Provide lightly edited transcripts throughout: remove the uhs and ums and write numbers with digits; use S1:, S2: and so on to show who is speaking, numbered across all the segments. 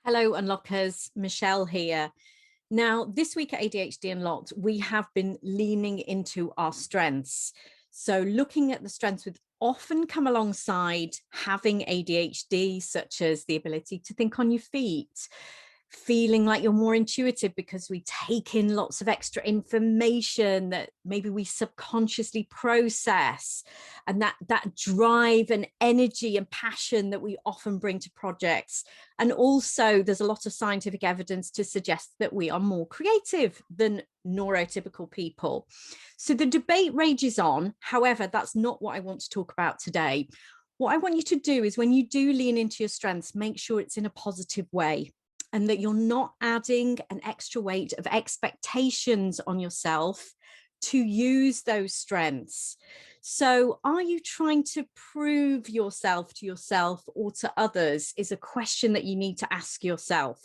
S1: Hello, Unlockers. Michelle here. Now, this week at ADHD Unlocked, we have been leaning into our strengths. So looking at the strengths which often come alongside having ADHD, such as the ability to think on your feet, feeling like you're more intuitive because we take in lots of extra information that maybe we subconsciously process, and that drive and energy and passion that we often bring to projects. And also there's a lot of scientific evidence to suggest that we are more creative than neurotypical people. So the debate rages on. However, that's not what I want to talk about today. What I want you to do is, when you do lean into your strengths, make sure it's in a positive way, and that you're not adding an extra weight of expectations on yourself to use those strengths. So are you trying to prove yourself to yourself or to others, is a question that you need to ask yourself.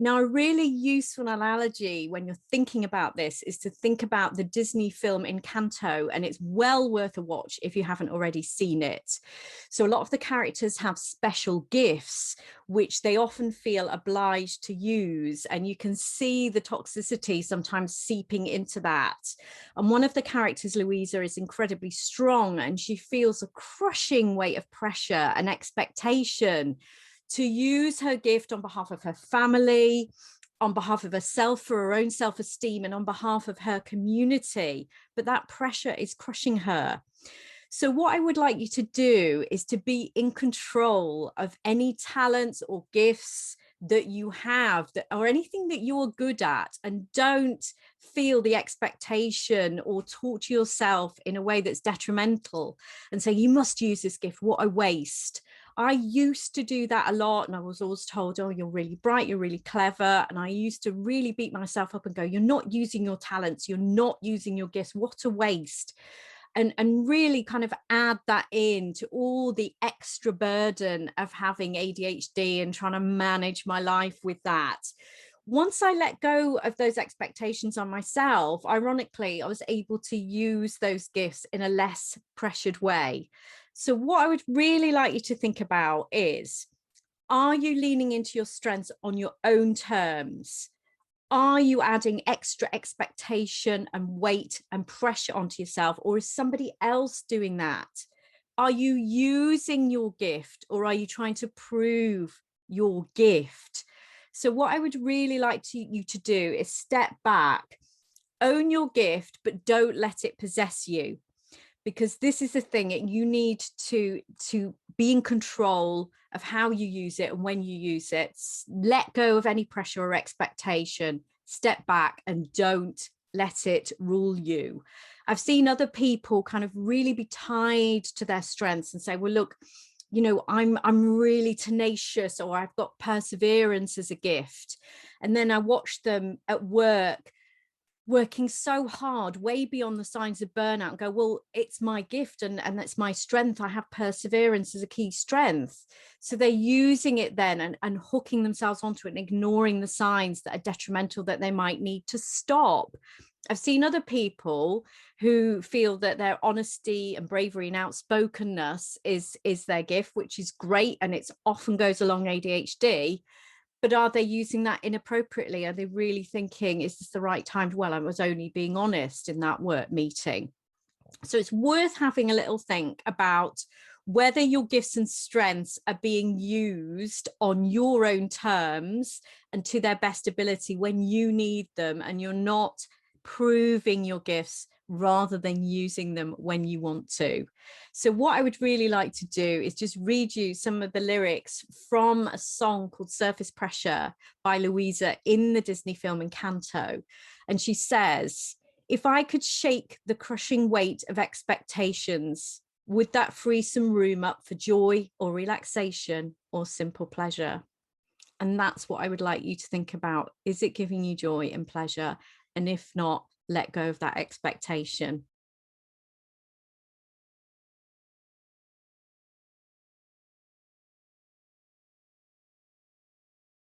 S1: Now, a really useful analogy when you're thinking about this is to think about the Disney film Encanto, and it's well worth a watch if you haven't already seen it. So a lot of the characters have special gifts, which they often feel obliged to use, and you can see the toxicity sometimes seeping into that. And one of the characters, Louisa, is incredibly strong, and she feels a crushing weight of pressure and expectation to use her gift on behalf of her family, on behalf of herself, for her own self-esteem, and on behalf of her community. But that pressure is crushing her. So what I would like you to do is to be in control of any talents or gifts that you have, or anything that you're good at, and don't feel the expectation or talk to yourself in a way that's detrimental and say, you must use this gift, what a waste. I used to do that a lot, and I was always told, oh, you're really bright, you're really clever. And I used to really beat myself up and go, you're not using your talents, you're not using your gifts, what a waste. And really kind of add that in to all the extra burden of having ADHD and trying to manage my life with that. Once I let go of those expectations on myself, ironically, I was able to use those gifts in a less pressured way. So what I would really like you to think about is, are you leaning into your strengths on your own terms? Are you adding extra expectation and weight and pressure onto yourself, or is somebody else doing that? Are you using your gift, or are you trying to prove your gift? So what I would really like you to do is step back, own your gift, but don't let it possess you. Because this is the thing, you need to be in control of how you use it and when you use it. Let go of any pressure or expectation, step back, and don't let it rule you. I've seen other people kind of really be tied to their strengths and say, well, look, you know, I'm really tenacious, or I've got perseverance as a gift. And then I watch them at work working so hard, way beyond the signs of burnout, and go, well, it's my gift and that's my strength. I have perseverance as a key strength. So they're using it then and hooking themselves onto it and ignoring the signs that are detrimental, that they might need to stop. I've seen other people who feel that their honesty and bravery and outspokenness is their gift, which is great, and it often goes along ADHD. But are they using that inappropriately? Are they really thinking, is this the right time? Well, I was only being honest in that work meeting. So it's worth having a little think about whether your gifts and strengths are being used on your own terms and to their best ability when you need them, and you're not proving your gifts rather than using them when you want to. So what I would really like to do is just read you some of the lyrics from a song called Surface Pressure by Louisa in the Disney film Encanto. And she says, if I could shake the crushing weight of expectations, would that free some room up for joy or relaxation or simple pleasure? And that's what I would like you to think about. Is it giving you joy and pleasure? And if not, let go of that expectation.